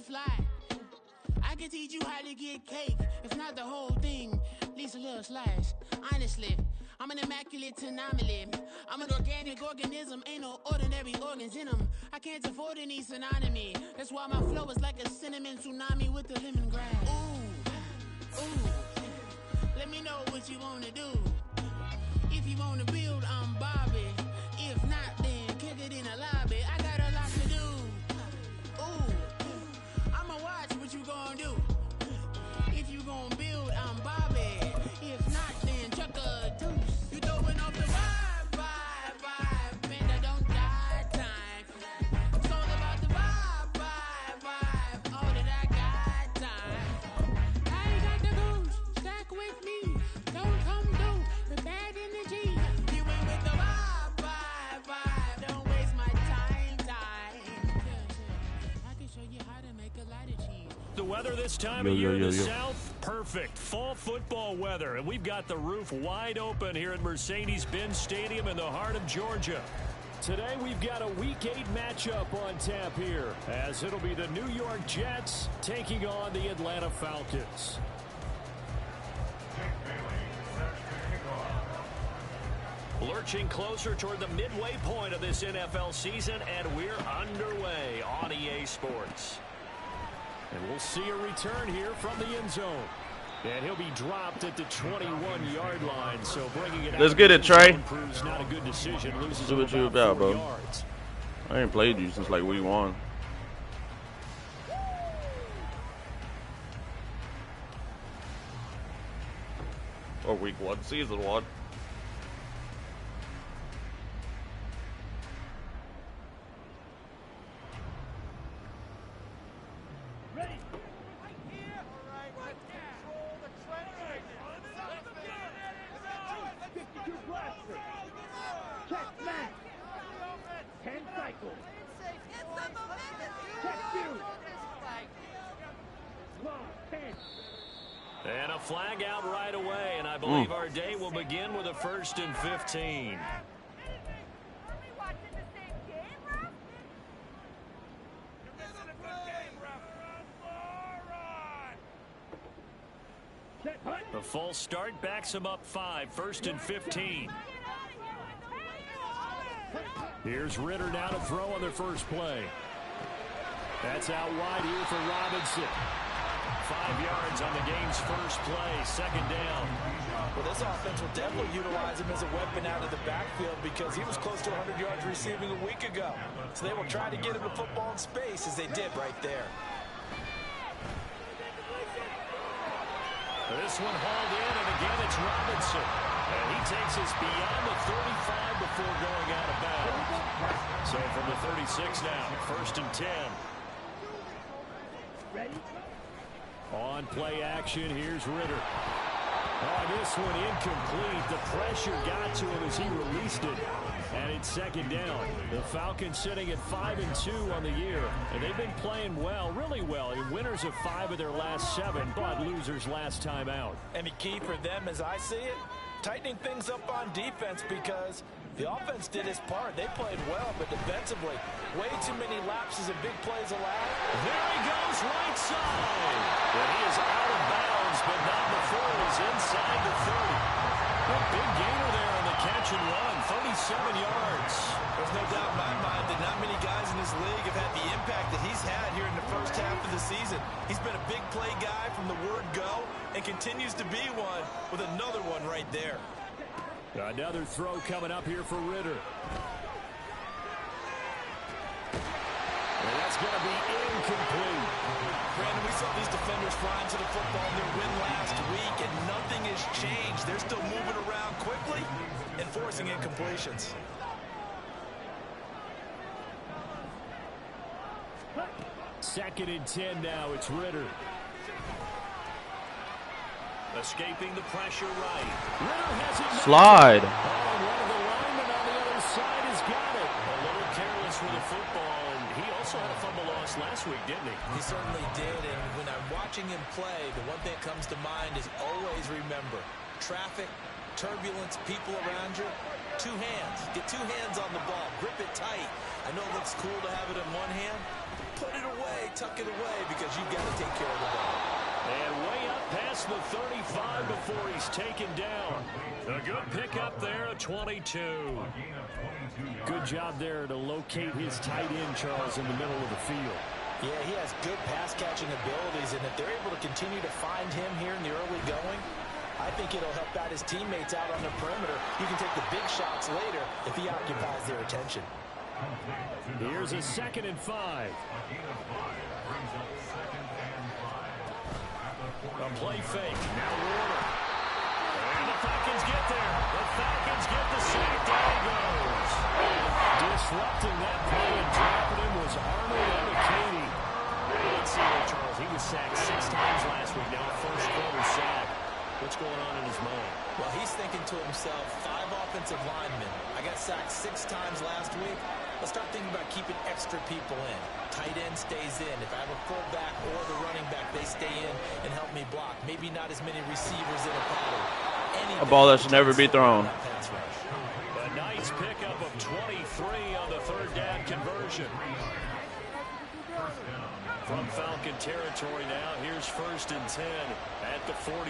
should fly. I can teach you how to get cake, if not the whole thing, at least a little slice. Honestly, I'm an immaculate anomaly. I'm an organic organism, ain't no ordinary organs in them. I can't afford any synonymy. That's why my flow is like a cinnamon tsunami with the lemongrass. Ooh, ooh. Let me know what you wanna do. If you wanna build, I'm Bobby. If not, then kick it in the lobby. I got a lot to do. Ooh, I'ma watch what you gonna do. If you gonna build, I'm Bobby. If not, then chuck a deuce. You throwing off the vibe, and I don't die time. It's all about the vibe, all that I got time. I ain't got the goose, stack with me. Don't come through the bad energy. You ain't with the vibe, don't waste my time. I can show you how to make a lot of cheese. The weather this time of year in the South, perfect. Fall football weather. And we've got the roof wide open here at Mercedes-Benz Stadium in the heart of Georgia. Today we've got a Week 8 matchup on tap here, as it'll be the New York Jets taking on the Atlanta Falcons. Lurching closer toward the midway point of this NFL season, and we're underway on EA Sports. And we'll see a return here from the end zone. And he'll be dropped at the 21-yard line. So bringing it Let's get it, Trey. Proves not a good decision. Loses do what you about, bro. Yards. I ain't played you since like week 1. Or week 1, season 1. And a flag out right away, and I believe our day will begin with a 1st and 15. The false start backs him up 5, 1st and 15. Here's Ritter now to throw on their first play. That's out wide here for Robinson. 5 yards on the game's first play, 2nd down. Well, this offense will definitely utilize him as a weapon out of the backfield because he was close to 100 yards receiving a week ago. So they will try to get him the football in space as they did right there. This one hauled in, and again it's Robinson. And he takes us beyond the 35 before going out of bounds. So from the 36 now, 1st and 10. Ready? On play action, here's Ritter. Oh, this one incomplete. The pressure got to him as he released it. And it's 2nd down. The Falcons sitting at 5-2 on the year. And they've been playing well, really well. Winners of 5 of their last 7, but losers last time out. And the key for them, as I see it, tightening things up on defense because the offense did its part. They played well, but defensively, way too many lapses and big plays allowed. There he goes, right side. But he is out of bounds, but not before he's inside the 30. A big gainer there on the catch and run, 37 yards. There's no doubt in my mind that not many guys in this league have had the impact that he's had here in the first half of the season. He's been a big play guy from the word go and continues to be one with another one right there. Another throw coming up here for Ritter. And that's going to be incomplete. Brandon, we saw these defenders flying to the football in their win last week, and nothing has changed. They're still moving around quickly and forcing incompletions. Second and 10 now. It's Ritter. Escaping the pressure right. Ritter has it. Slide. Oh, one of the linemen on the other side has got it. A little careless with the football, and he also had a fumble loss last week, didn't he? He certainly did, and when I'm watching him play, the one thing that comes to mind is always remember, traffic, turbulence, people around you. two hands. Get two hands on the ball. Grip it tight. I know it looks cool to have it in one hand. Put it away, tuck it away, because you've got to take care of the ball. And way up past the 35 before he's taken down. A good pickup there at 22. Good job there to locate his tight end, Charles, in the middle of the field. Yeah, he has good pass-catching abilities, and if they're able to continue to find him here in the early going, I think it'll help out his teammates out on the perimeter. You can take the big shots later if he occupies their attention. Here's a 2nd and 5. A play fake. Now Warner. And the Falcons get there. The Falcons get the sack. Down he goes. Disrupting that play and dropping him was Arnold Ebiketie. Let's see here, Charles. He was sacked 6 times last week. Now a first quarter sack. What's going on in his mind? Well, he's thinking to himself, 5 offensive linemen. I got sacked 6 times last week. Let's start thinking about keeping extra people in. Tight end stays in. If I have a fullback or the running back, they stay in and help me block. Maybe not as many receivers in a pattern. A ball that should never be thrown. A nice pickup of 23 on the 3rd down conversion. From Falcon territory now, here's 1st and 10 at the 43.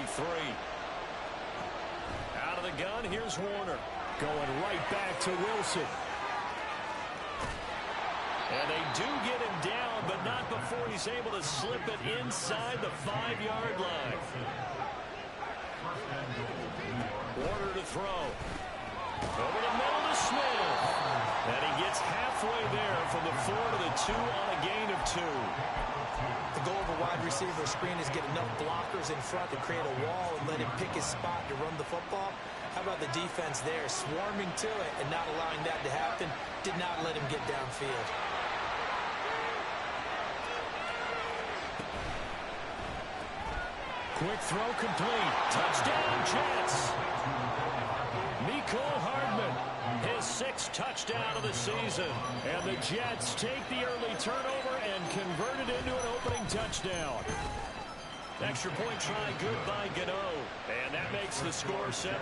Out of the gun, here's Warner. Going right back to Wilson. And they do get him down, but not before he's able to slip it inside the 5-yard line. Warner to throw. Over the middle to Smith. And he gets halfway there from the 4 to the 2 on a gain of 2. The goal of a wide receiver screen is get enough blockers in front to create a wall and let him pick his spot to run the football. How about the defense there, swarming to it and not allowing that to happen? Did not let him get downfield. Quick throw complete. Touchdown, Jets. Mecole Hardman, his 6th touchdown of the season. And the Jets take the early turnover and convert it into an opening touchdown. Extra point try good by Gano. And that makes the score 7-0.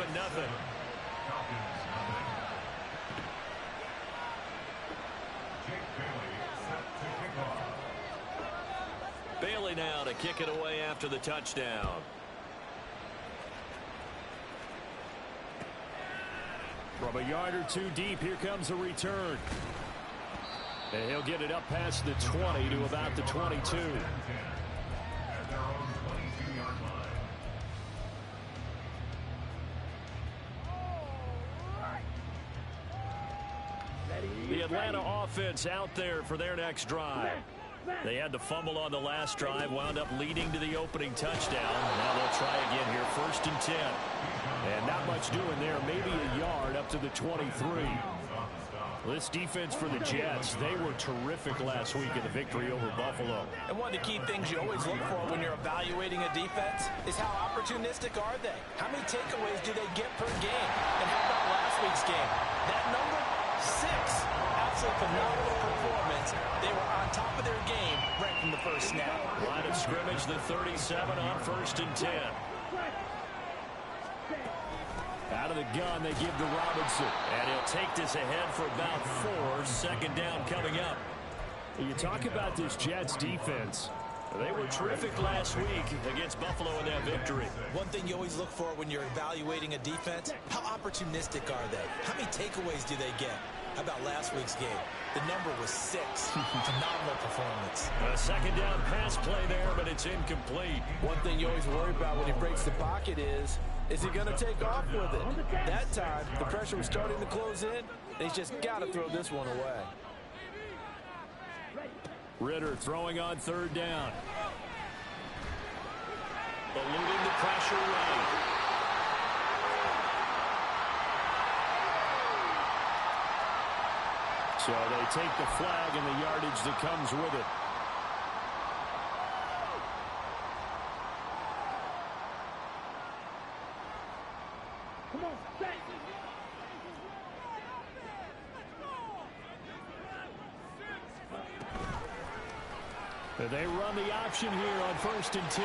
Bailey now to kick it away after the touchdown. From a yard or 2 deep, here comes a return. And he'll get it up past the 20 to about the 22. The Atlanta offense out there for their next drive. They had the fumble on the last drive, wound up leading to the opening touchdown. Now they'll try again here, 1st and 10. And not much doing there, maybe a yard up to the 23. This defense for the Jets, they were terrific last week in the victory over Buffalo. And one of the key things you always look for when you're evaluating a defense is how opportunistic are they? How many takeaways do they get per game? And how about last week's game? That number, 6. Absolutely phenomenal performance. They were on top of their game right from the first snap. Line of scrimmage, the 37 on 1st and 10. Out of the gun, they give to Robinson. And he'll take this ahead for about 4. 2nd down coming up. You talk about this Jets defense. They were terrific last week against Buffalo in that victory. One thing you always look for when you're evaluating a defense, how opportunistic are they? How many takeaways do they get? How about last week's game? The number was 6. Phenomenal performance. A 2nd down pass play there, but it's incomplete. One thing you always worry about when he breaks the pocket is he going to take off with it? That time, the pressure was starting to close in, and he's just got to throw this one away. Ritter throwing on 3rd down. Eluding the pressure right. So they take the flag and the yardage that comes with it. Come on, set. They run the option here on 1st and 10.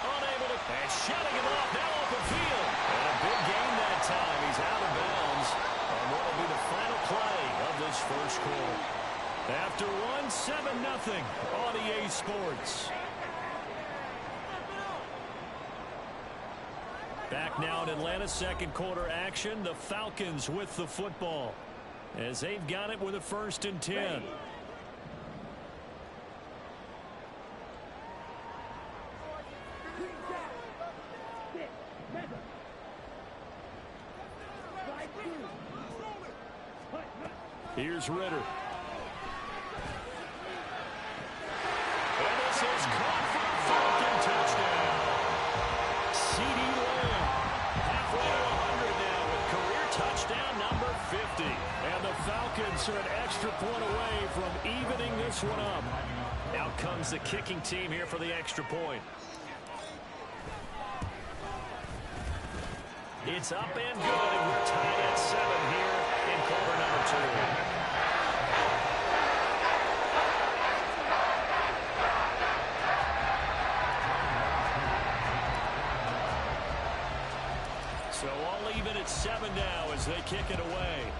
Unable to, and shutting him off now open field. And a big gain that time. He's out of bounds on what will be the final play of this first quarter. After one, 7-0 on EA Sports. Back now in Atlanta, second quarter action. The Falcons with the football as they've got it with a 1st and 10. Here's Ritter. And this is caught for a Falcon touchdown. C.D. Lamb halfway to 100 now with career touchdown number 50. And the Falcons are an extra point away from evening this one up. Out comes the kicking team here for the extra point. It's up and good, and we're tied at 7 here in quarter number 2. So all even at 7 now as they kick it away.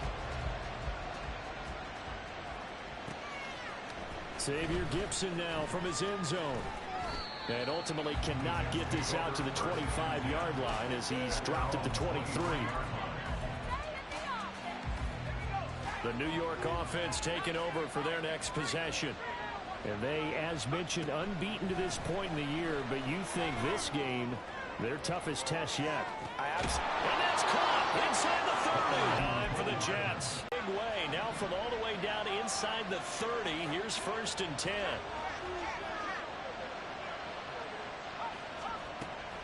Xavier Gibson now from his end zone. And ultimately cannot get this out to the 25-yard line as he's dropped at the 23. The New York offense taking over for their next possession. And they, as mentioned, unbeaten to this point in the year, but you think this game, their toughest test yet. And that's caught inside the 30. Time for the Jets. Big way now from all the way down inside the 30. Here's 1st and 10.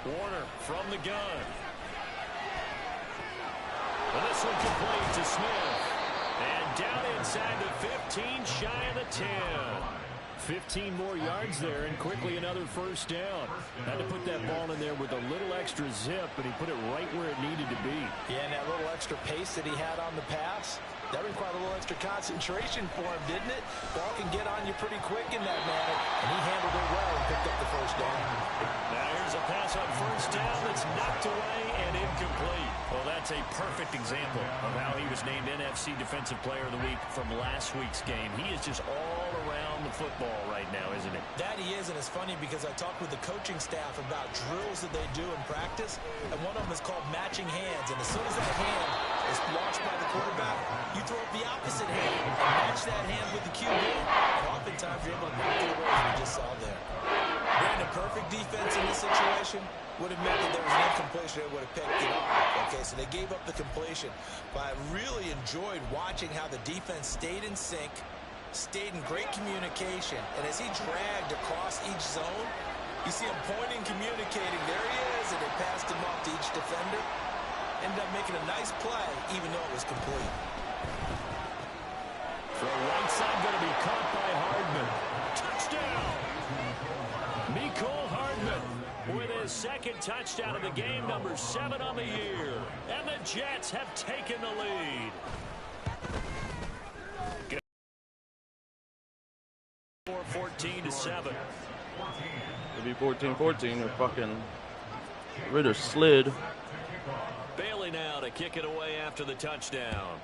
Warner from the gun. And this one complete to Smith. And down inside the 15, shy of the 10. 15 more yards there, and quickly another 1st down. Had to put that ball in there with a little extra zip, but he put it right where it needed to be. Yeah, and that little extra pace that he had on the pass, that required a little extra concentration for him, didn't it? Ball can get on you pretty quick in that manner, and he handled it well and picked up the 1st down. Now here's a pass on 1st down that's knocked away and incomplete. Well, that's a perfect example of how he was named NFC Defensive Player of the Week from last week's game. He is just all around the football right now, isn't it? That he is, and it's funny because I talked with the coaching staff about drills that they do in practice, and one of them is called matching hands. And as soon as that hand is launched by the quarterback, you throw up the opposite hand and match that hand with the QB. And oftentimes you're able to knock it away, as we just saw there. Brandon, perfect defense in this situation would have meant that there was an incompletion. They would have picked it off. Okay, so they gave up the completion. But I really enjoyed watching how the defense stayed in sync, stayed in great communication. And as he dragged across each zone, you see him pointing, communicating. There he is, and they passed him off to each defender. Ended up making a nice play, even though it was complete. From right side, going to be caught by Hardman. Touchdown! Mecole Hardman with his 2nd touchdown of the game, number 7 on the year. And the Jets have taken the lead. 14-7. It'll be 14-14 or fucking Ritter slid. Bailey now to kick it away after the touchdown.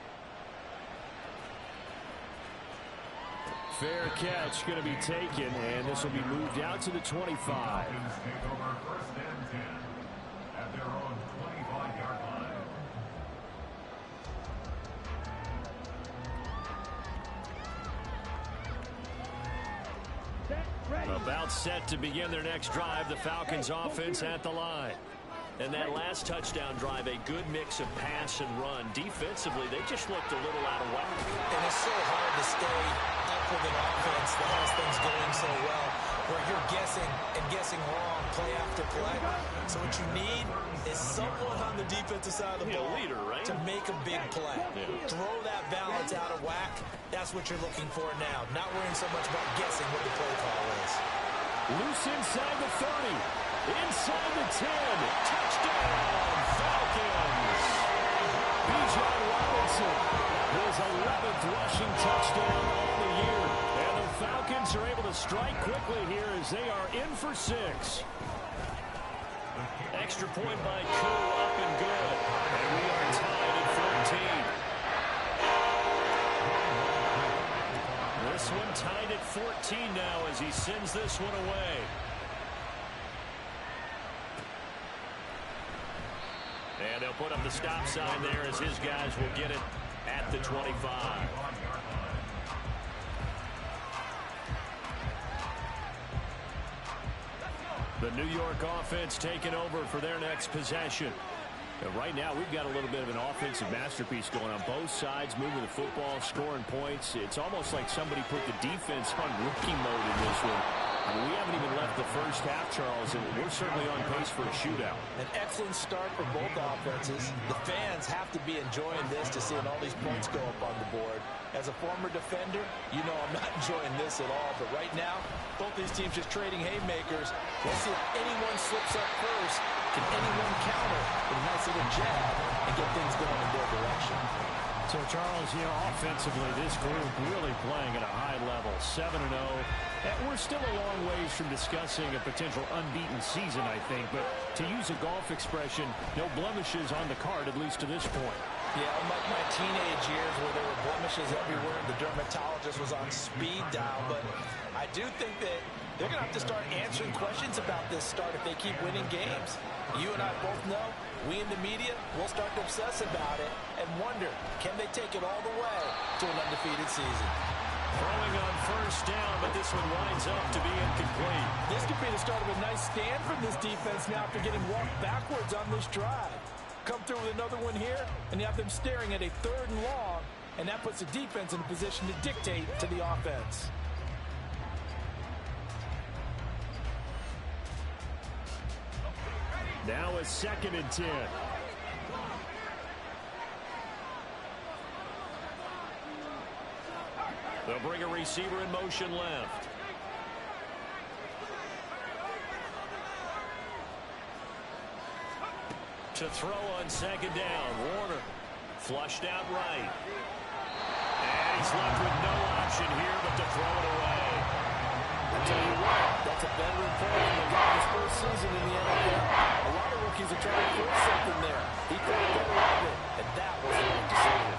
Fair catch going to be taken, and this will be moved out to the 25. About set to begin their next drive, the Falcons offense at the line. And that last touchdown drive, a good mix of pass and run. Defensively, they just looked a little out of whack. And it's so hard to stay up with an offense that has things going so well, where you're guessing and guessing wrong play after play. So what you need is someone on the defensive side of the ball leader, right? to make a big play. Yeah. Throw that balance out of whack. That's what you're looking for now. Not worrying so much about guessing what the play call is. Loose inside the 30. Inside the 10. Touchdown, Falcons. Bijan Robinson, his 11th rushing touchdown on the year. And the Falcons are able to strike quickly here as they are in for 6. Extra point by Koo, up and good. And we are tied at 14. This one tied at 14 now as he sends this one away. And they'll put up the stop sign there as his guys will get it at the 25. The New York offense taking over for their next possession. And right now, we've got a little bit of an offensive masterpiece going on both sides, moving the football, scoring points. It's almost like somebody put the defense on rookie mode in this one. I mean, we haven't even left the first half, Charles, and we're certainly on pace for a shootout. An excellent start for both offenses. The fans have to be enjoying this to seeing all these points go up on the board. As a former defender, you know I'm not enjoying this at all. But right now, both these teams just trading haymakers. Let's see if anyone slips up first. Can anyone counter with a nice little jab and get things going in their direction? So, Charles, you know, offensively, this group really playing at a high level, 7-0. We're still a long ways from discussing a potential unbeaten season, I think. But to use a golf expression, no blemishes on the card, at least to this point. Yeah, unlike my teenage years where there were blemishes everywhere, the dermatologist was on speed dial. But I do think that they're going to have to start answering questions about this start if they keep winning games. You and I both know, we in the media will start to obsess about it and wonder, can they take it all the way to an undefeated season? Throwing on first down, but this one winds up to be incomplete. This could be the start of a nice stand from this defense now after getting walked backwards on this drive. Come through with another one here, and you have them staring at a 3rd and long, and that puts the defense in a position to dictate to the offense. Now a 2nd and 10. They'll bring a receiver in motion left. To throw on 2nd down, Warner flushed out right. And he's left with no option here but to throw it away. I'll tell you what, that's a veteran play in the guy's first season in the NFL. A lot of rookies are trying to force something there. He thought better of it, and that was the right decision.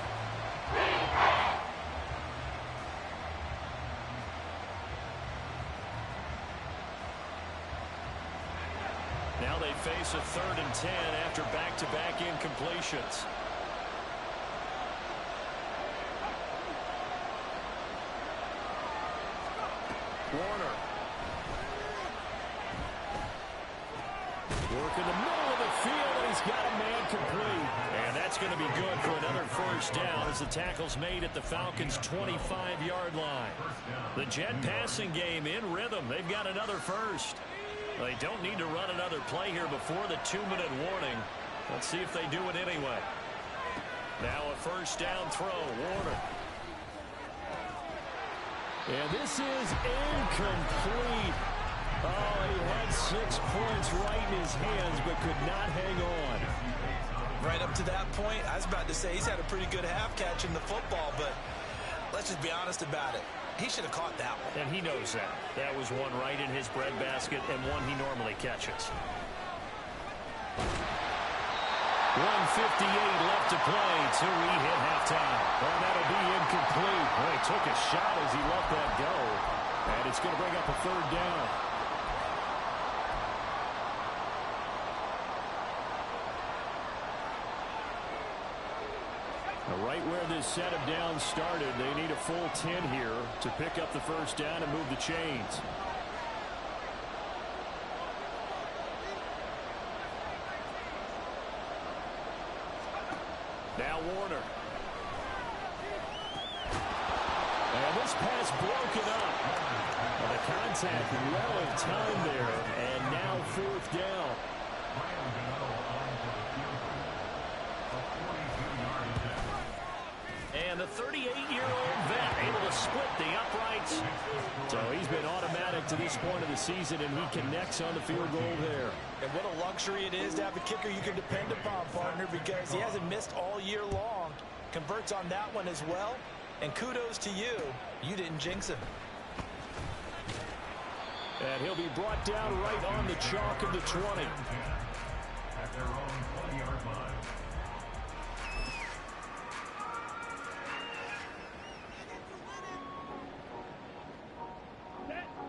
Now they face a 3rd and 10 after back-to-back incompletions. Warner. Work in the middle of the field, and he's got a man complete. And that's going to be good for another first down as the tackle's made at the Falcons' 25-yard line. The Jet passing game in rhythm. They've got another first. They don't need to run another play here before the 2-minute warning. Let's see if they do it anyway. Now a first down throw, Warner. And this is incomplete. Oh, he had 6 points right in his hands, but could not hang on. Right up to that point, I was about to say he's had a pretty good half catching the football, but let's just be honest about it. He should have caught that one. And he knows that. That was one right in his breadbasket and one he normally catches. 1:58 left to play till we hit halftime. Well, that'll be incomplete. Well, he took a shot as he let that go. And it's going to bring up a 3rd down. Right where this set of downs started, they need a full 10 here to pick up the first down and move the chains. Now Warner. And this pass broken up. Well, the contact well in time there, and now 4th down. And the 38-year-old vet able to split the uprights. So he's been automatic to this point of the season, and he connects on the field goal there. And what a luxury it is to have a kicker you can depend upon, partner, because he hasn't missed all year long. Converts on that one as well. And kudos to you. You didn't jinx him. And he'll be brought down right on the chalk of the 20.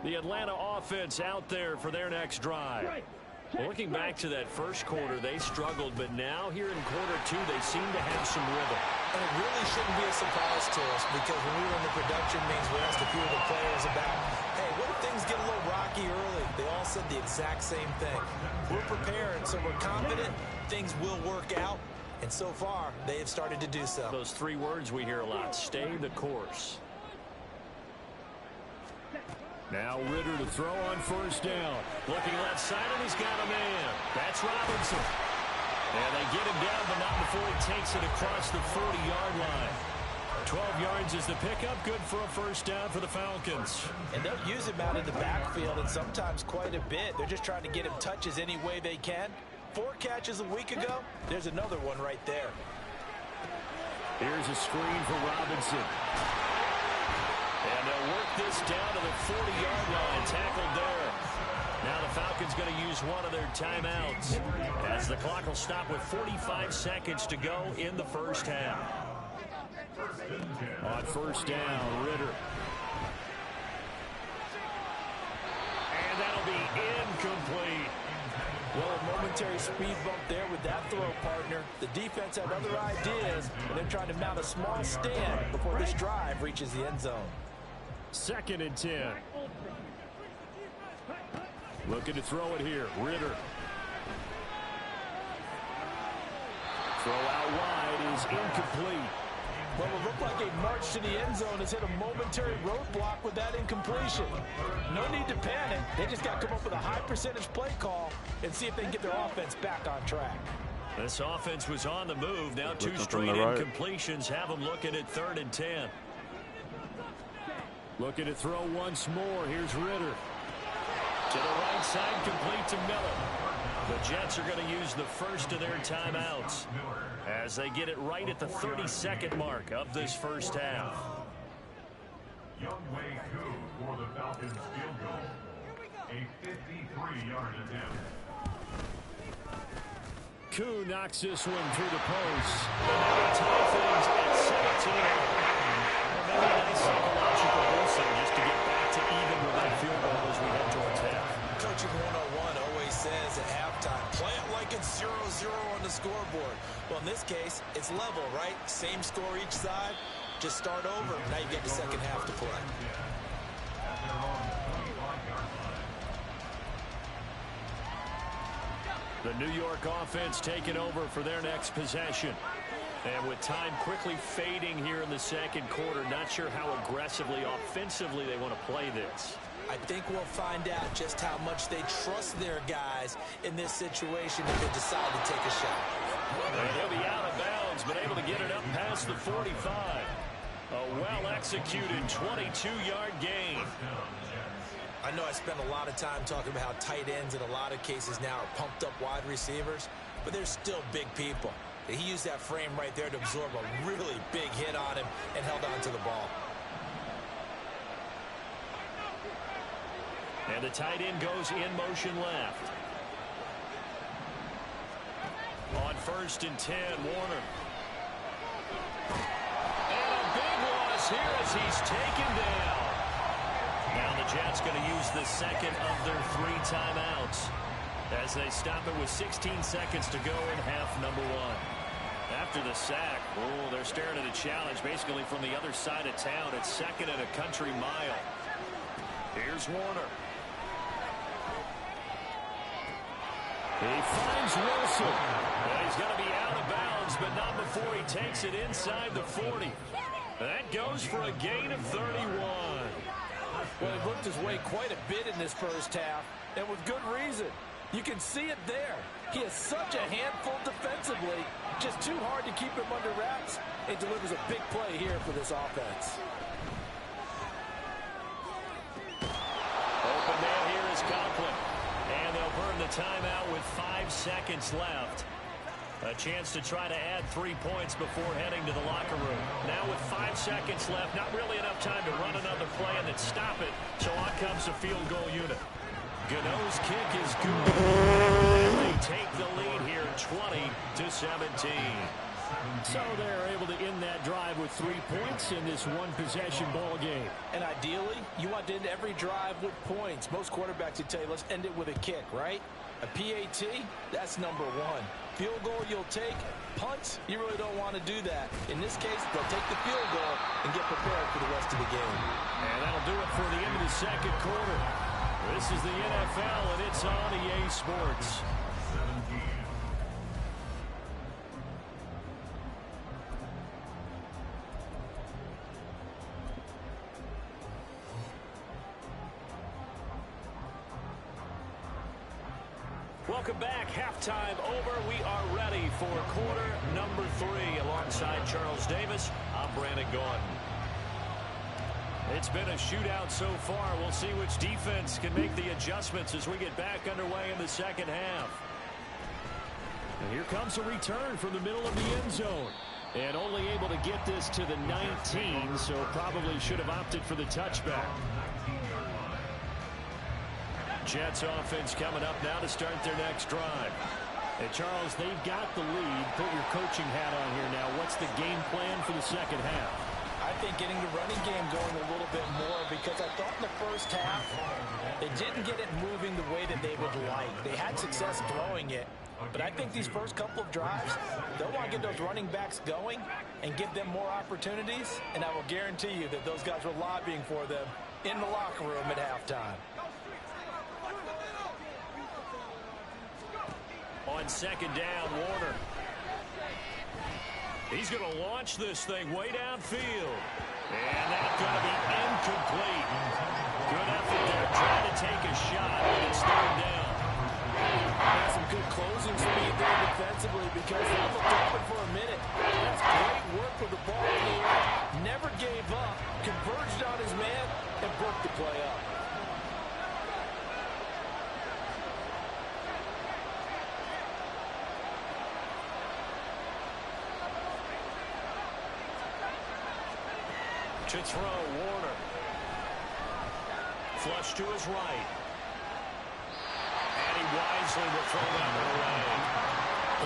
The Atlanta offense out there for their next drive. Well, looking back to that first quarter, they struggled, but now here in quarter two, they seem to have some rhythm. And it really shouldn't be a surprise to us, because when we were in the production meetings, we asked a few of the players about, hey, what if things get a little rocky early? They all said the exact same thing. We're prepared, so we're confident things will work out. And so far, they have started to do so. Those three words we hear a lot: stay the course. Now Ritter to throw on first down. Looking left side, and he's got a man. That's Robinson. And they get him down, but not before he takes it across the 40-yard line. 12 yards is the pickup. Good for a first down for the Falcons. And they'll use him out in the backfield, and sometimes quite a bit. They're just trying to get him touches any way they can. 4 catches a week ago. There's another one right there. Here's a screen for Robinson. And they'll work this down to the 40-yard line. Tackled there. Now the Falcons going to use one of their timeouts, as the clock will stop with 45 seconds to go in the first half. On first down, Ritter. And that'll be incomplete. Well, a momentary speed bump there with that throw, partner. The defense had other ideas, and they're trying to mount a small stand before this drive reaches the end zone. 2nd and 10. Looking to throw it here. Ritter. Throw out wide is incomplete. Well, it looked like a march to the end zone has hit a momentary roadblock with that incompletion. No need to panic. They just got to come up with a high percentage play call and see if they can get their offense back on track. This offense was on the move. Now 2 straight incompletions have them looking at 3rd and 10. Looking to throw once more. Here's Ritter. To the right side, complete to Miller. The Jets are going to use the first of their timeouts as they get it right at the 32nd mark of this first half. Youngway Koo for the Falcons field goal. A 53-yard attempt. Koo knocks this one through the post. And they tie things at 17. Maybe a nice psychological boost there just to get back to even with that field goal as we head towards half. Coaching 101 always says at halftime, play it like it's 0-0 on the scoreboard. Well, in this case, it's level, right? Same score each side. Just start over. Now you get the second half to play. The New York offense taking over for their next possession. And with time quickly fading here in the second quarter, not sure how aggressively, offensively they want to play this. I think we'll find out just how much they trust their guys in this situation if they decide to take a shot. And he'll be out of bounds, but able to get it up past the 45. A well-executed 22-yard gain. I know I spent a lot of time talking about how tight ends in a lot of cases now are pumped up wide receivers, but they're still big people. He used that frame right there to absorb a really big hit on him and held on to the ball. And the tight end goes in motion left. On 1st and 10, Warner. And a big loss here as he's taken down. Now the Jets going to use the second of their 3 timeouts as they stop it with 16 seconds to go in half number 1. After the sack, they're staring at a challenge basically from the other side of town. It's 2nd and a country mile. Here's Warner. He finds Wilson. And he's going to be out of bounds, but not before he takes it inside the 40. That goes for a gain of 31. Well, he looked his way quite a bit in this first half, and with good reason. You can see it there. He is such a handful defensively, just too hard to keep him under wraps. It delivers a big play here for this offense. Open man here is Conklin. And they'll burn the timeout with 5 seconds left. A chance to try to add 3 points before heading to the locker room. Now with 5 seconds left, not really enough time to run another play and then stop it. So on comes the field goal unit. Gano's kick is good. And they take the lead here 20-17. So they're able to end that drive with 3 points in this one-possession ball game. And ideally, you want to end every drive with points. Most quarterbacks would tell you, let's end it with a kick, right? A PAT, that's number one. Field goal you'll take. Punts, you really don't want to do that. In this case, they'll take the field goal and get prepared for the rest of the game. And that'll do it for the end of the second quarter. This is the NFL, and it's on EA Sports. Welcome back. Halftime over. We are ready for quarter number 3. Alongside Charles Davis, I'm Brandon Gaudin. It's been a shootout so far. We'll see which defense can make the adjustments as we get back underway in the second half. And here comes a return from the middle of the end zone. And only able to get this to the 19, so probably should have opted for the touchback. Jets offense coming up now to start their next drive. And Charles, they've got the lead. Put your coaching hat on here now. What's the game plan for the second half? I think getting the running game going a little bit more, because I thought in the first half they didn't get it moving the way that they would like. They had success throwing it, but I think these first couple of drives, they'll want to get those running backs going and give them more opportunities, and I will guarantee you that those guys were lobbying for them in the locker room at halftime. On second down, Warner. He's going to launch this thing way downfield. And that's going to be incomplete. Good effort there, trying to take a shot, but it's third down. That's some good closing speed there defensively, because they looked open for a minute. That's great work with the ball in the air. Never gave up, converged on his man, and broke the play up. To throw, Warner. Flush to his right. And he wisely will throw that one away.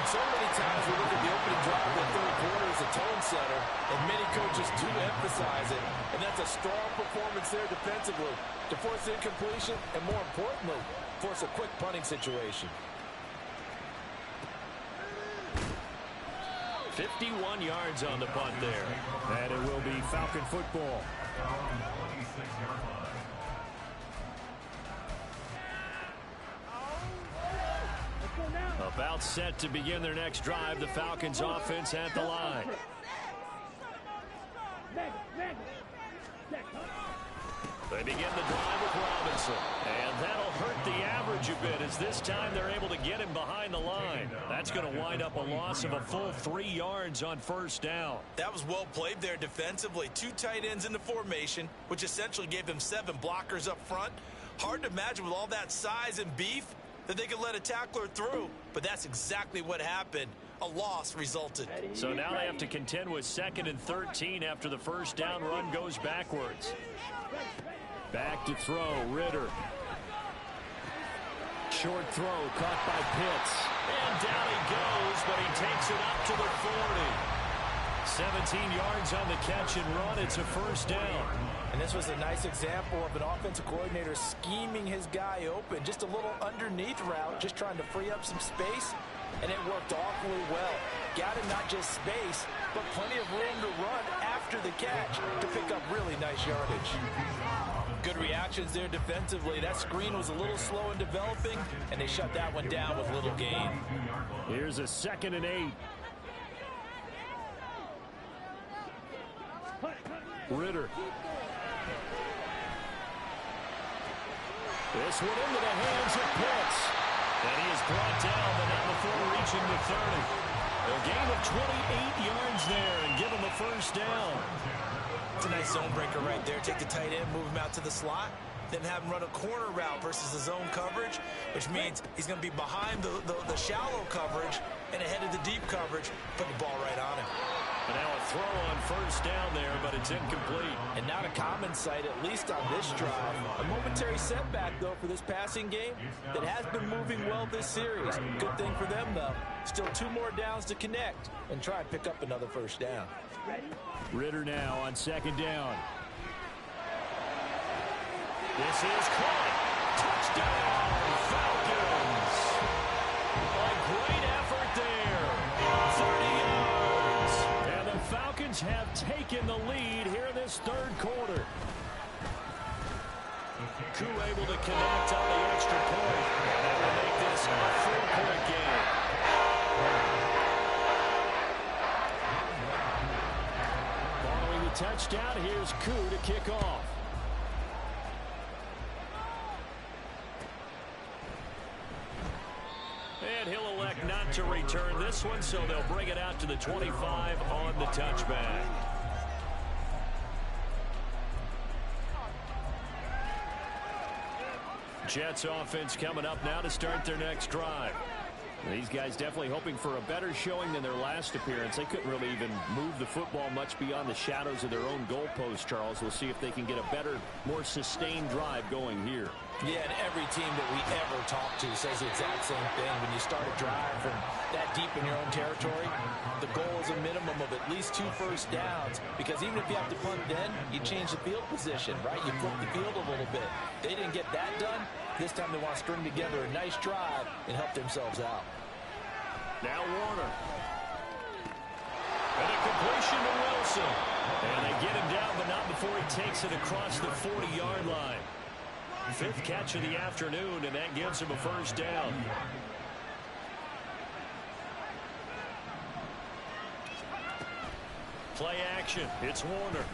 And so many times we look at the opening drive of the third quarter as a tone setter, and many coaches do emphasize it. And that's a strong performance there defensively to force incompletion and, more importantly, force a quick punting situation. 51 yards on the punt there. And it will be Falcon football. About set to begin their next drive. The Falcons offense at the line. They begin the drive with Robinson. And that'll hurt the average a bit, as this time they're able to get him behind the line. That's going to wind up a loss of a full 3 yards on first down. That was well played there defensively. 2 tight ends in the formation, which essentially gave them 7 blockers up front. Hard to imagine with all that size and beef that they could let a tackler through. But that's exactly what happened. A loss resulted. So now they have to contend with 2nd and 13 after the first down run goes backwards. Back to throw, Ritter. Short throw caught by Pitts. And down he goes, but he takes it up to the 40. 17 yards on the catch and run. It's a first down. And this was a nice example of an offensive coordinator scheming his guy open. Just a little underneath route, just trying to free up some space. And it worked awfully well. Got him not just space, but plenty of room to run after the catch to pick up really nice yardage. Good reactions there defensively. That screen was a little slow in developing, and they shut that one down with little gain. Here's a 2nd and 8. Ritter. This one into the hands of Pitts. And he is brought down, but not before reaching the 30. A gain of 28 yards there and give him a first down. It's a nice zone breaker right there. Take the tight end, move him out to the slot, then have him run a corner route versus the zone coverage, which means he's going to be behind the shallow coverage and ahead of the deep coverage. Put the ball right on him. And now a throw on first down there, but it's incomplete. And not a common sight, at least on this drive. A moment momentary setback, though, for this passing game that has been moving well this series. Good thing for them, though. Still 2 more downs to connect and try and pick up another first down. Ritter now on 2nd down. This is caught. Touchdown, Falcons. A great effort there. 30 yards. And the Falcons have taken the lead here in this 3rd quarter. Koo able to connect on the extra point. That will make this a 4-point game. Following the touchdown, here's Koo to kick off. And he'll elect not to return this one, so they'll bring it out to the 25 on the touchback. Jets offense coming up now to start their next drive. These guys definitely hoping for a better showing than their last appearance. They couldn't really even move the football much beyond the shadows of their own goalpost, Charles. We'll see if they can get a better, more sustained drive going here. Yeah, and every team that we ever talk to says the exact same thing. When you start a drive from that deep in your own territory, the goal is a minimum of at least 2 first downs, because even if you have to punt then, you change the field position, right? You flip the field a little bit. They didn't get that done. This time they want to string together a nice drive and help themselves out. Now Warner. And a completion to Wilson. And they get him down, but not before he takes it across the 40-yard line. 5th catch of the afternoon, and that gives him a first down. Play action. It's Warner.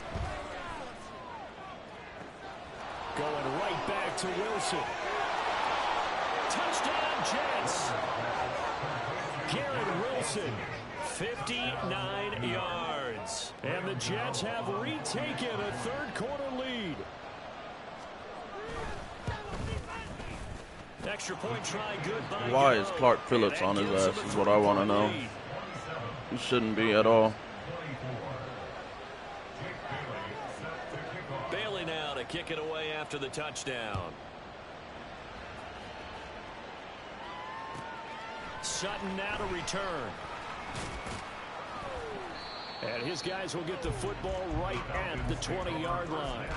Going right back to Wilson. Touchdown, Jets. Garrett Wilson, 59 yards. And the Jets have retaken a 3rd quarter lead. Extra point try, good by. Why is Clark Phillips on his ass is what I want to know. He shouldn't be at all. Bailey now to kick it away after the touchdown. Sutton now to return. And his guys will get the football right at the 20-yard line.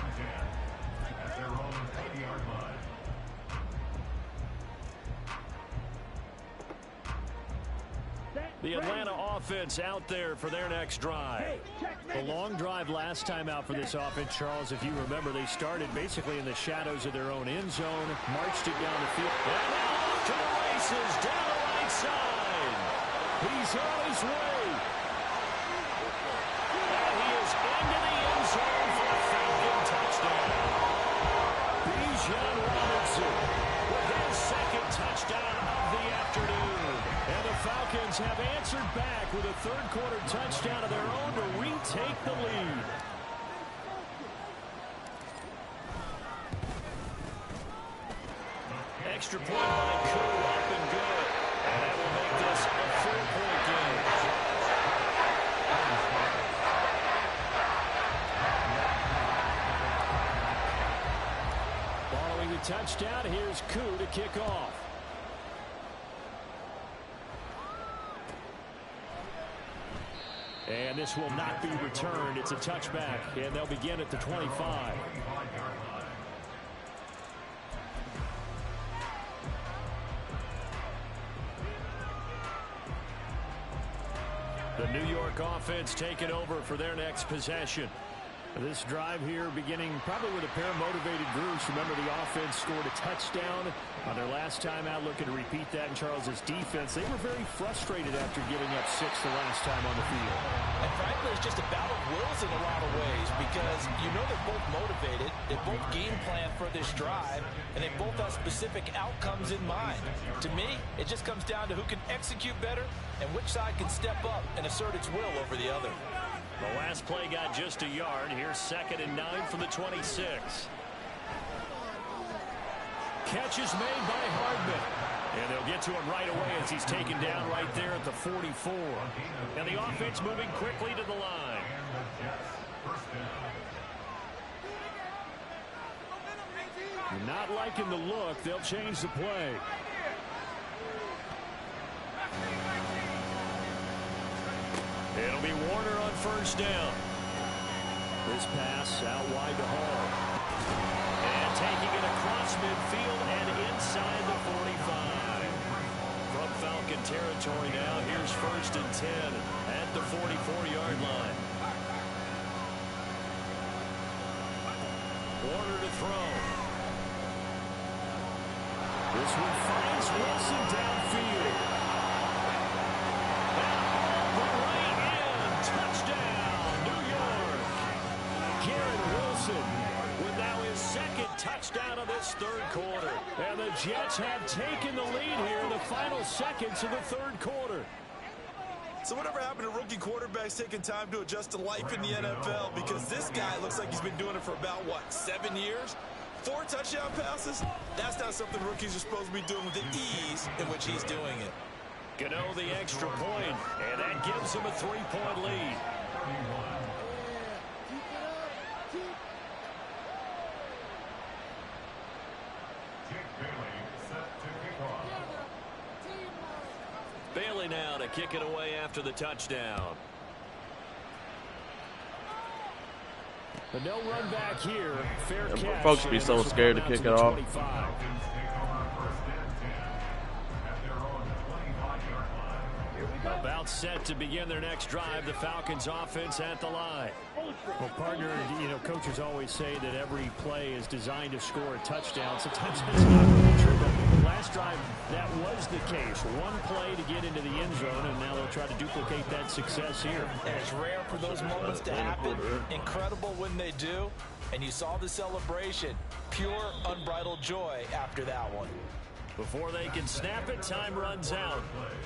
The Atlanta offense out there for their next drive. The long drive last time out for this offense, Charles, if you remember, they started basically in the shadows of their own end zone, marched it down the field. And now off to the races, down the right side. He's on his way. And he is into the end zone for a Falcon touchdown. Bijan Robinson with his 2nd touchdown of the afternoon. And the Falcons have answered back with a 3rd quarter touchdown of their own to retake the lead. Extra point by Koo, up and good. And that will make this a 4-point game. Following the touchdown, here's Koo to kick off. And this will not be returned. It's a touchback, and they'll begin at the 25. The New York offense taking over for their next possession. This drive here beginning probably with a pair of motivated groups. Remember, the offense scored a touchdown on their last time out, looking to repeat that in Charles's defense. They were very frustrated after giving up 6 the last time on the field. And frankly, it's just a battle of wills in a lot of ways, because you know they're both motivated, they both game plan for this drive, and they both have specific outcomes in mind. To me, it just comes down to who can execute better and which side can step up and assert its will over the other. The last play got just a yard. Here's 2nd and 9 from the 26. Catch is made by Hardman. And they'll get to him right away as he's taken down right there at the 44. And the offense moving quickly to the line. Not liking the look. They'll change the play. It'll be Warner on first down. This pass out wide to Hall. And taking it across midfield and inside the 45. From Falcon territory now, here's 1st and 10 at the 44-yard line. Warner to throw. This one finds Wilson downfield. Touchdown, New York. Garrett Wilson with now his 2nd touchdown of this 3rd quarter. And the Jets have taken the lead here in the final seconds of the 3rd quarter. So whatever happened to rookie quarterbacks taking time to adjust to life in the NFL? Because this guy looks like he's been doing it for about, 7 years? 4 touchdown passes? That's not something rookies are supposed to be doing with the ease in which he's doing it. Gano the extra point, and that gives him a 3-point lead. Bailey now to kick it away after the touchdown. But no run back here. Fair catch. Folks be so scared to kick it off. 25. About set to begin their next drive. The Falcons offense at the line. Well, partner, coaches always say that every play is designed to score a touchdown. Sometimes that's not really true, but last drive, that was the case. One play to get into the end zone, and now they'll try to duplicate that success here. And it's rare for those moments to happen. Incredible when they do. And you saw the celebration. Pure, unbridled joy after that one. Before they can snap it, time runs out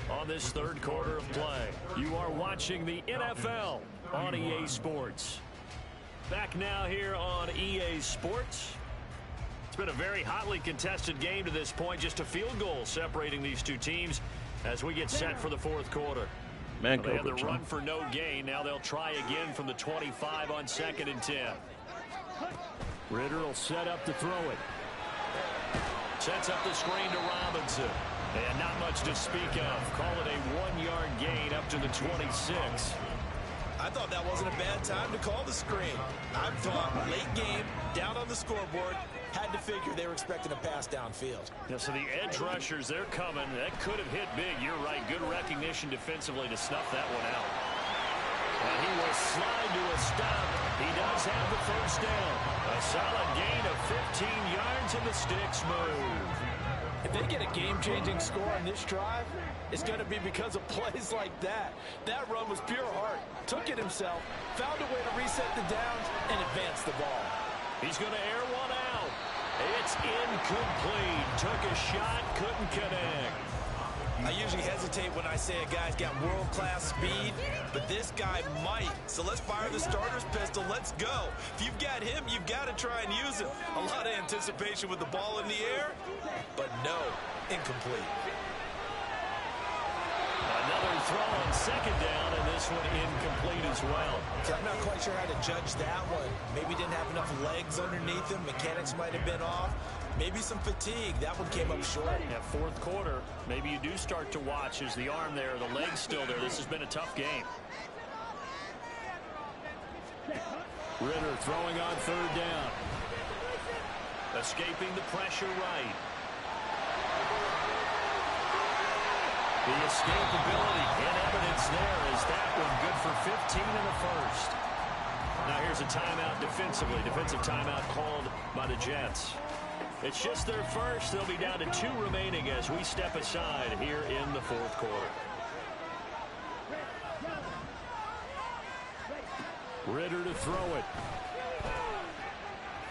on this 3rd quarter of play. You are watching the NFL on EA Sports. Back now here on EA Sports. It's been a very hotly contested game to this point. Just a field goal separating these two teams as we get set for the 4th quarter. Man, they had the run for no gain. Now they'll try again from the 25 on 2nd and 10. Ritter will set up to throw it. Sets up the screen to Robinson. And not much to speak of. Call it a 1-yard gain up to the 26. I thought that wasn't a bad time to call the screen. I thought late game, down on the scoreboard, had to figure they were expecting a pass downfield. Yeah, so the edge rushers, they're coming. That could have hit big. You're right. Good recognition defensively to snuff that one out. And he will slide to a stop. He does have the 1st down. A solid gain of 15 yards, and the sticks move. If they get a game-changing score on this drive, it's going to be because of plays like that. That run was pure heart. Took it himself, found a way to reset the downs, and advance the ball. He's going to air one out. It's incomplete. Took a shot, couldn't connect. I usually hesitate when I say a guy's got world-class speed, but this guy might. So let's fire the starter's pistol. Let's go. If you've got him, you've got to try and use him. A lot of anticipation with the ball in the air, but no, incomplete. Another throw on 2nd down, and this one incomplete as well. So I'm not quite sure how to judge that one. Maybe didn't have enough legs underneath him. Mechanics might have been off. Maybe some fatigue. That one came up short. Yeah, 4th quarter, maybe you do start to watch as the arm there, the leg's still there. This has been a tough game. Ritter throwing on 3rd down. Escaping the pressure right. The escapability in evidence there is that one good for 15 in the 1st. Now here's a timeout defensively. Defensive timeout called by the Jets. It's just their 1st. They'll be down to 2 remaining as we step aside here in the 4th quarter. Ritter to throw it.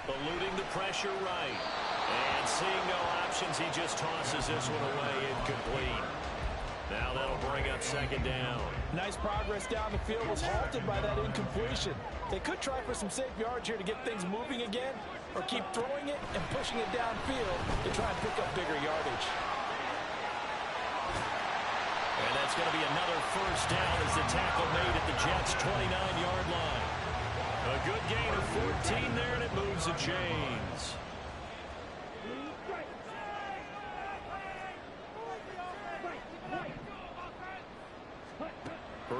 Eluding the pressure right. And seeing no options, he just tosses this one away incomplete. Now that'll bring up 2nd down. Nice progress down the field was halted by that incompletion. They could try for some safe yards here to get things moving again, or keep throwing it and pushing it downfield to try and pick up bigger yardage. And that's going to be another 1st down as the tackle made at the Jets' 29-yard line. A good gain of 14 there, and it moves the chains.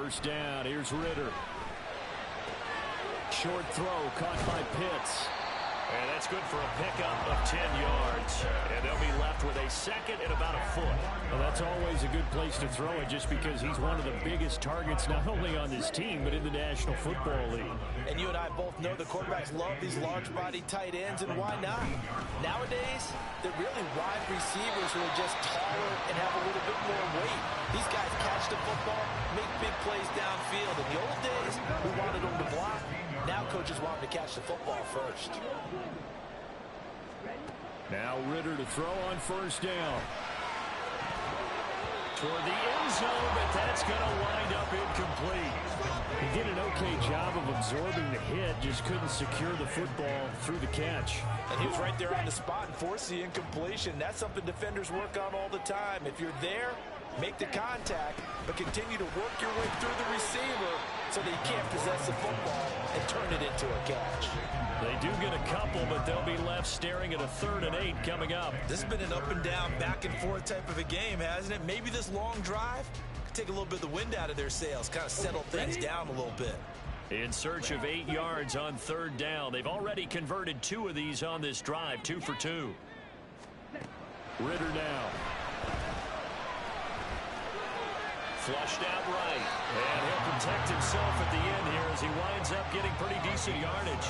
First down, here's Ritter. Short throw caught by Pitts. And that's good for a pickup of 10 yards. And they'll be left with a second and about a foot. Well, that's always a good place to throw it just because he's one of the biggest targets not only on this team but in the National Football League. And you and I both know the quarterbacks love these large-body tight ends, and why not? Nowadays, they're really wide receivers who are just taller and have a little bit more weight. These guys catch the football, make big plays downfield. In the old days, we wanted them to block. Now coaches want them to catch the football first. Now Ritter to throw on first down. Toward the end zone, but that's going to wind up incomplete. He did an okay job of absorbing the hit, just couldn't secure the football through the catch. And he was right there on the spot and forced the incompletion. That's something defenders work on all the time. If you're there, make the contact, but continue to work your way through the receiver so that you can't possess the football and turn it into a catch. They do get a couple, but they'll be left staring at a 3rd and 8 coming up. This has been an up and down, back and forth type of a game, hasn't it? Maybe this long drive could take a little bit of the wind out of their sails, kind of settle things down a little bit. In search of 8 yards on 3rd down. They've already converted 2 of these on this drive, 2 for 2. Ritter now. Flushed out right. And he'll protect himself at the end here as he winds up getting pretty decent yardage.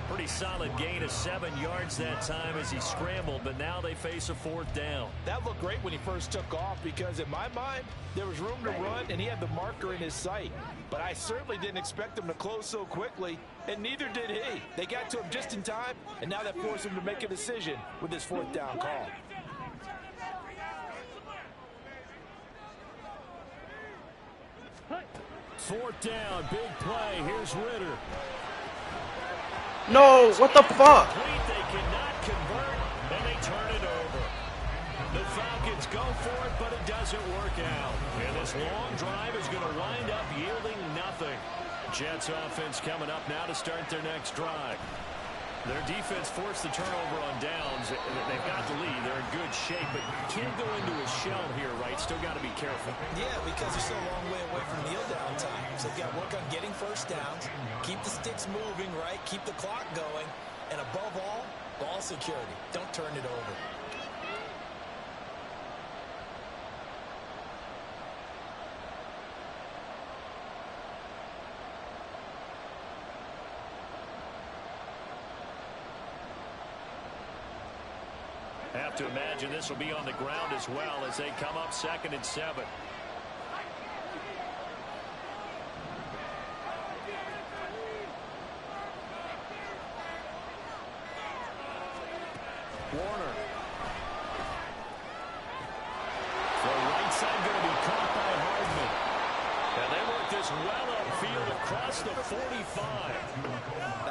Pretty solid gain of 7 yards that time as he scrambled, but now they face a 4th down. That looked great when he first took off because in my mind, there was room to run and he had the marker in his sight. But I certainly didn't expect him to close so quickly, and neither did he. They got to him just in time, and now that forced him to make a decision with his 4th down call. Fourth down, big play. Here's Ritter. No, what the fuck? They cannot convert, and they turn it over. The Falcons go for it, but it doesn't work out. And this long drive is going to wind up yielding nothing. Jets offense coming up now to start their next drive. Their defense forced the turnover on downs. They've got the lead. They're in good shape, but can't go into a shell here, right? Still got to be careful. Yeah, because they're still a long way away from kneel down time. So they've got to work on getting first downs, keep the sticks moving, right? Keep the clock going, and above all, ball security. Don't turn it over. Have to imagine this will be on the ground as well as they come up 2nd and 7. Warner. The right side going to be caught by Hardman. And they work this well upfield across the 45.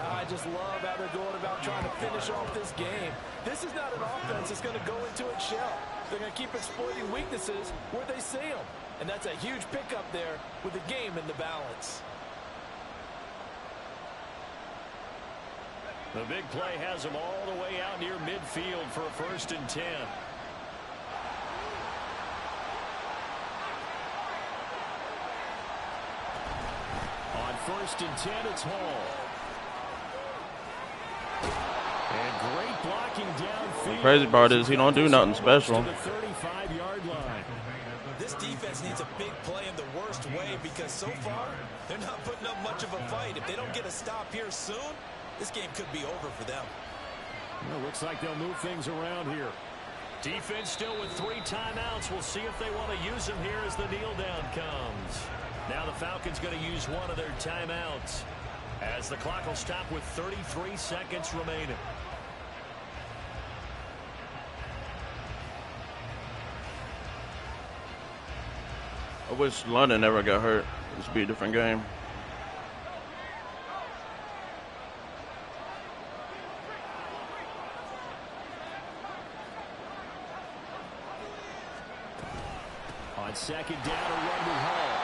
I just love how they're going about trying to finish off this game. This is not an offense that's going to go into its shell. They're going to keep exploiting weaknesses where they see them. And that's a huge pickup there with the game in the balance. The big play has them all the way out near midfield for a 1st and 10. On 1st and 10, it's Hall. And great blocking downfield. The crazy part is he don't do nothing special. To the 35-yard line. This defense needs a big play in the worst way because so far they're not putting up much of a fight. If they don't get a stop here soon, this game could be over for them. Well, looks like they'll move things around here. Defense still with 3 timeouts. We'll see if they want to use them here as the kneel down comes. Now the Falcons going to use one of their timeouts as the clock will stop with 33 seconds remaining. I wish London never got hurt. This would be a different game. On 2nd down, a run with Hall.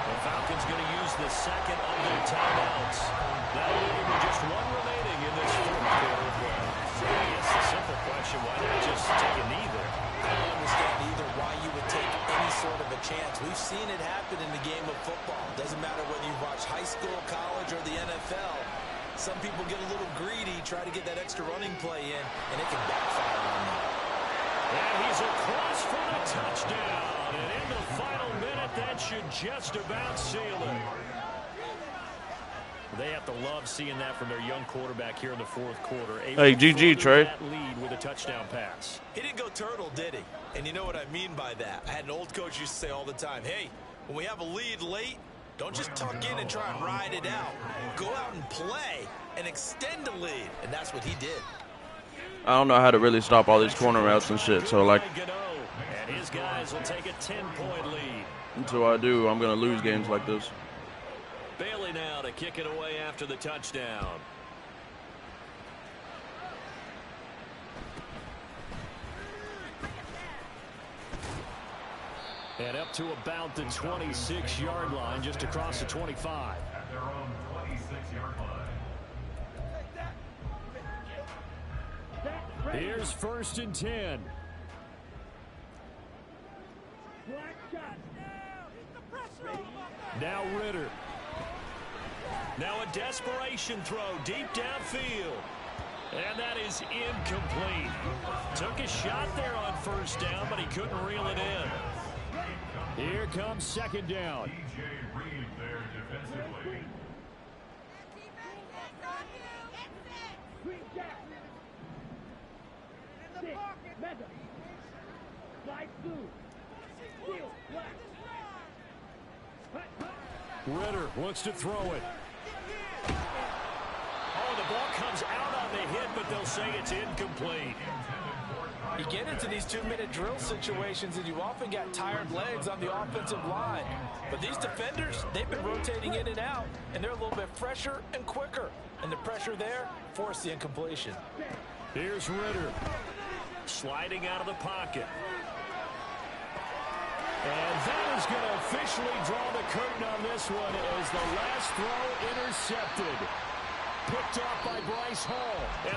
The Falcons going to use the 2nd of their timeouts. That'll leave them just 1 remaining in this 4th quarter play. I guess the simple question, why not just take a knee there? I don't understand either why you would take any sort of a chance mistakes. We've seen it happen in the game of football. Doesn't matter whether you watch high school, college, or the NFL. Some people get a little greedy, try to get that extra running play in, and it can backfire on them. And he's across for the touchdown. And in the final minute, that should just about seal it. They have to love seeing that from their young quarterback here in the fourth quarter. Hey, GG, Trey. That lead with a touchdown pass. He didn't go turtle, did he? And you know what I mean by that. I had an old coach used to say all the time, hey, when we have a lead late, don't just tuck in and try and ride it out. Go out and play and extend the lead. And that's what he did. I don't know how to really stop all these corner routes and shit. So, like, And his guys will take a 10-point lead. until I do, I'm going to lose games like this. Bailey now to kick it away after the touchdown. And up to about the 26-yard line, just across the 25. At their own 26-yard line. Here's 1st and 10. Now Ritter. Now a desperation throw deep downfield. And that is incomplete. Took a shot there on 1st down, but he couldn't reel it in. Here comes 2nd down. DJ Reed there defensively. Ritter wants to throw it. Oh, the ball comes out on the hit, but they'll say it's incomplete. You get into these 2-minute drill situations and you often got tired legs on the offensive line. But these defenders, they've been rotating in and out, and they're a little bit fresher and quicker. And the pressure there forced the incompletion. Here's Ritter. Sliding out of the pocket. And that is going to officially draw the curtain on this one as the last throw intercepted. Picked off by Bryce Hall. And